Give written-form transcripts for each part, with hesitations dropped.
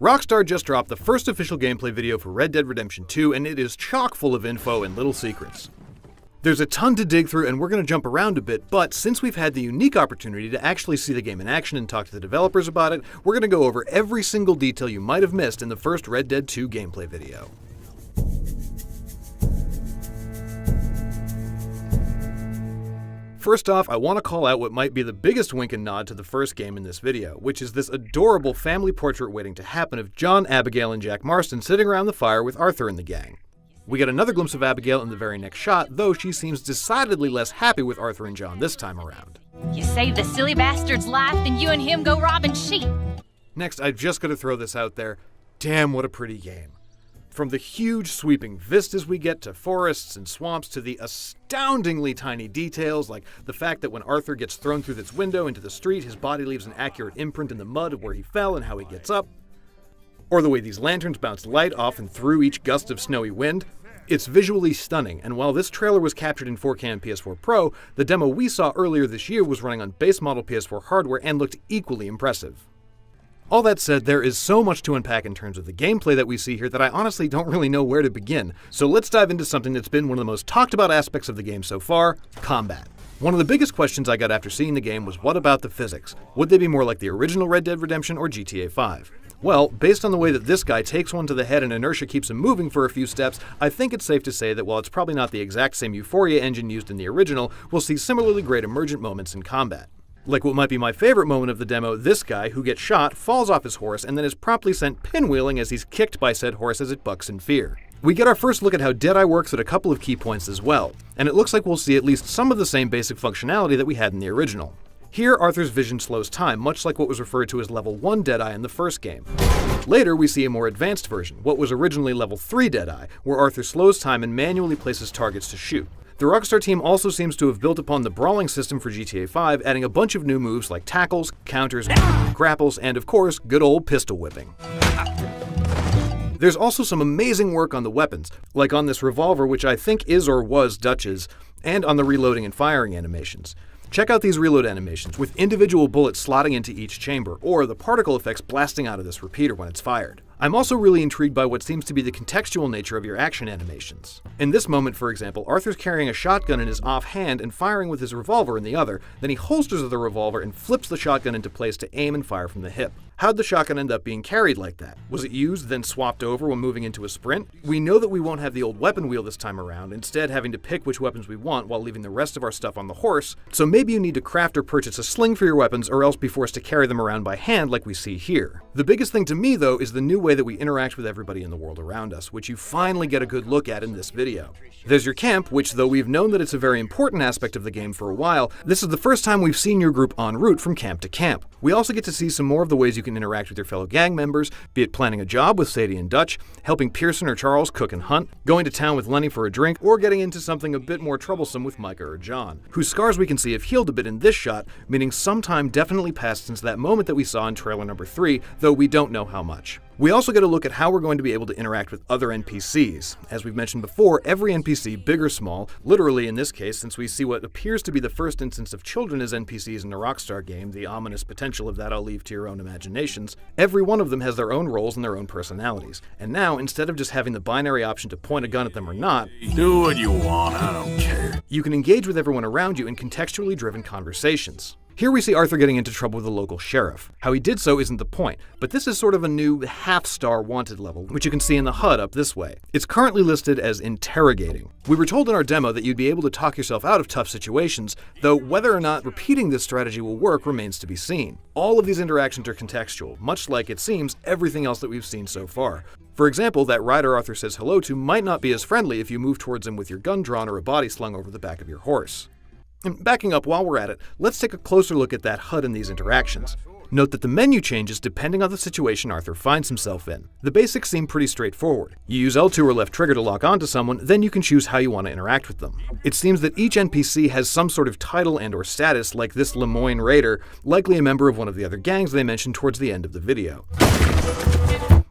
Rockstar just dropped the first official gameplay video for Red Dead Redemption 2, and it is chock full of info and little secrets. There's a ton to dig through, and we're going to jump around a bit, but since we've had the unique opportunity to actually see the game in action and talk to the developers about it, we're going to go over every single detail you might have missed in the first Red Dead 2 gameplay video. First off, I want to call out what might be the biggest wink and nod to the first game in this video, which is this adorable family portrait waiting to happen of John, Abigail, and Jack Marston sitting around the fire with Arthur and the gang. We get another glimpse of Abigail in the very next shot, though she seems decidedly less happy with Arthur and John this time around. You saved the silly bastard's life, then you and him go robbing sheep. Next, I've just got to throw this out there. Damn, what a pretty game. From the huge sweeping vistas we get to forests and swamps to the astoundingly tiny details like the fact that when Arthur gets thrown through this window into the street, his body leaves an accurate imprint in the mud of where he fell and how he gets up. Or the way these lanterns bounce light off and through each gust of snowy wind. It's visually stunning, and while this trailer was captured in 4K and PS4 Pro, the demo we saw earlier this year was running on base model PS4 hardware and looked equally impressive. All that said, there is so much to unpack in terms of the gameplay that we see here that I honestly don't really know where to begin. So let's dive into something that's been one of the most talked about aspects of the game so far, combat. One of the biggest questions I got after seeing the game was what about the physics? Would they be more like the original Red Dead Redemption or GTA 5? Well, based on the way that this guy takes one to the head and inertia keeps him moving for a few steps, I think it's safe to say that while it's probably not the exact same Euphoria engine used in the original, we'll see similarly great emergent moments in combat. Like what might be my favorite moment of the demo, this guy, who gets shot, falls off his horse and then is promptly sent pinwheeling as he's kicked by said horse as it bucks in fear. We get our first look at how Deadeye works at a couple of key points as well, and it looks like we'll see at least some of the same basic functionality that we had in the original. Here, Arthur's vision slows time, much like what was referred to as Level 1 Deadeye in the first game. Later, we see a more advanced version, what was originally Level 3 Deadeye, where Arthur slows time and manually places targets to shoot. The Rockstar team also seems to have built upon the brawling system for GTA 5, adding a bunch of new moves like tackles, counters, grapples, and of course, good old pistol whipping. There's also some amazing work on the weapons, like on this revolver, which I think is or was Dutch's, and on the reloading and firing animations. Check out these reload animations, with individual bullets slotting into each chamber, or the particle effects blasting out of this repeater when it's fired. I'm also really intrigued by what seems to be the contextual nature of your action animations. In this moment, for example, Arthur's carrying a shotgun in his offhand and firing with his revolver in the other, then he holsters the revolver and flips the shotgun into place to aim and fire from the hip. How'd the shotgun end up being carried like that? Was it used, then swapped over when moving into a sprint? We know that we won't have the old weapon wheel this time around, instead having to pick which weapons we want while leaving the rest of our stuff on the horse, so maybe you need to craft or purchase a sling for your weapons or else be forced to carry them around by hand like we see here. The biggest thing to me, though, is the new way that we interact with everybody in the world around us, which you finally get a good look at in this video. There's your camp, which though we've known that it's a very important aspect of the game for a while, this is the first time we've seen your group en route from camp to camp. We also get to see some more of the ways you can interact with your fellow gang members, be it planning a job with Sadie and Dutch, helping Pearson or Charles cook and hunt, going to town with Lenny for a drink, or getting into something a bit more troublesome with Micah or John, whose scars we can see have healed a bit in this shot, meaning some time definitely passed since that moment that we saw in trailer number 3, though we don't know how much. We also get a look at how we're going to be able to interact with other NPCs. As we've mentioned before, every NPC, big or small, literally in this case, since we see what appears to be the first instance of children as NPCs in a Rockstar game, the ominous potential of that I'll leave to your own imaginations, every one of them has their own roles and their own personalities. And now, instead of just having the binary option to point a gun at them or not, do what you want, I don't care. You can engage with everyone around you in contextually driven conversations. Here we see Arthur getting into trouble with the local sheriff. How he did so isn't the point, but this is sort of a new half-star wanted level, which you can see in the HUD up this way. It's currently listed as interrogating. We were told in our demo that you'd be able to talk yourself out of tough situations, though whether or not repeating this strategy will work remains to be seen. All of these interactions are contextual, much like, it seems, everything else that we've seen so far. For example, that rider Arthur says hello to might not be as friendly if you move towards him with your gun drawn or a body slung over the back of your horse. And backing up while we're at it, let's take a closer look at that HUD in these interactions. Note that the menu changes depending on the situation Arthur finds himself in. The basics seem pretty straightforward. You use L2 or left trigger to lock onto someone, then you can choose how you want to interact with them. It seems that each NPC has some sort of title and or status, like this Lemoyne Raider, likely a member of one of the other gangs they mentioned towards the end of the video.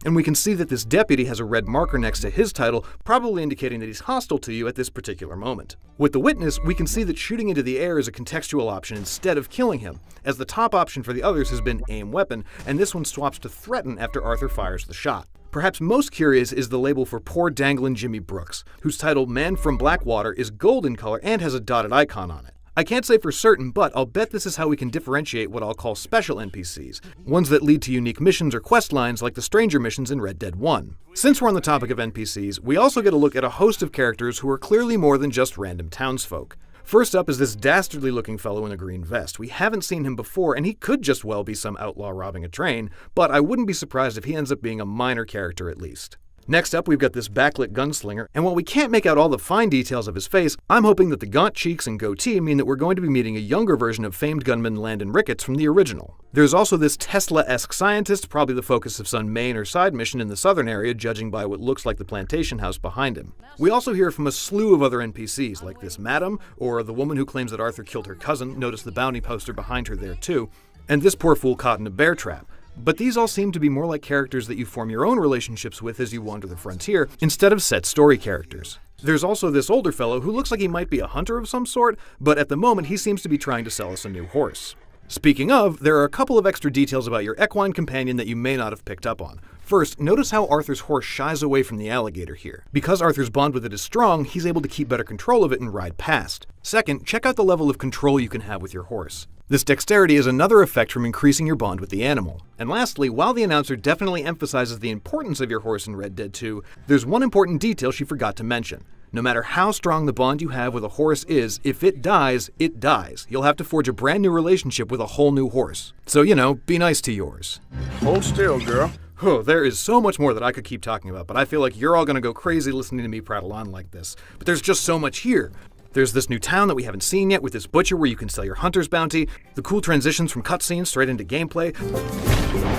And we can see that this deputy has a red marker next to his title, probably indicating that he's hostile to you at this particular moment. With the witness, we can see that shooting into the air is a contextual option instead of killing him, as the top option for the others has been aim weapon, and this one swaps to threaten after Arthur fires the shot. Perhaps most curious is the label for poor danglin' Jimmy Brooks, whose title Man from Blackwater is gold in color and has a dotted icon on it. I can't say for certain, but I'll bet this is how we can differentiate what I'll call special NPCs, ones that lead to unique missions or quest lines like the stranger missions in Red Dead 1. Since we're on the topic of NPCs, we also get a look at a host of characters who are clearly more than just random townsfolk. First up is this dastardly looking fellow in a green vest. We haven't seen him before, and he could just well be some outlaw robbing a train, but I wouldn't be surprised if he ends up being a minor character at least. Next up, we've got this backlit gunslinger, and while we can't make out all the fine details of his face, I'm hoping that the gaunt cheeks and goatee mean that we're going to be meeting a younger version of famed gunman Landon Ricketts from the original. There's also this Tesla-esque scientist, probably the focus of some main or side mission in the southern area, judging by what looks like the plantation house behind him. We also hear from a slew of other NPCs, like this madam, or the woman who claims that Arthur killed her cousin, notice the bounty poster behind her there too, and this poor fool caught in a bear trap. But these all seem to be more like characters that you form your own relationships with as you wander the frontier, instead of set story characters. There's also this older fellow who looks like he might be a hunter of some sort, but at the moment he seems to be trying to sell us a new horse. Speaking of, there are a couple of extra details about your equine companion that you may not have picked up on. First, notice how Arthur's horse shies away from the alligator here. Because Arthur's bond with it is strong, he's able to keep better control of it and ride past. Second, check out the level of control you can have with your horse. This dexterity is another effect from increasing your bond with the animal. And lastly, while the announcer definitely emphasizes the importance of your horse in Red Dead 2, there's one important detail she forgot to mention. No matter how strong the bond you have with a horse is, if it dies, it dies. You'll have to forge a brand new relationship with a whole new horse. So, be nice to yours. Hold still, girl. Oh, there is so much more that I could keep talking about, but I feel like you're all gonna go crazy listening to me prattle on like this. But there's just so much here. There's this new town that we haven't seen yet with this butcher where you can sell your hunter's bounty, the cool transitions from cutscenes straight into gameplay,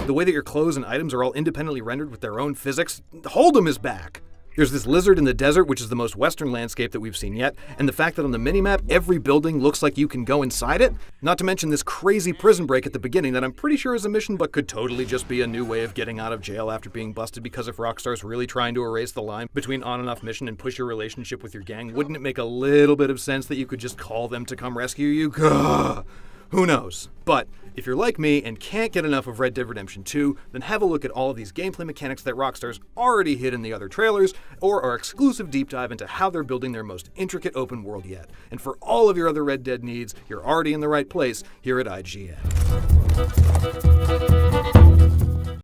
the way that your clothes and items are all independently rendered with their own physics. Hold'em is back! There's this lizard in the desert, which is the most western landscape that we've seen yet, and the fact that on the minimap, every building looks like you can go inside it. Not to mention this crazy prison break at the beginning that I'm pretty sure is a mission, but could totally just be a new way of getting out of jail after being busted, because if Rockstar's really trying to erase the line between on and off mission and push your relationship with your gang, wouldn't it make a little bit of sense that you could just call them to come rescue you? Gah! Who knows? But if you're like me and can't get enough of Red Dead Redemption 2, then have a look at all of these gameplay mechanics that Rockstar's already hid in the other trailers, or our exclusive deep dive into how they're building their most intricate open world yet. And for all of your other Red Dead needs, you're already in the right place here at IGN.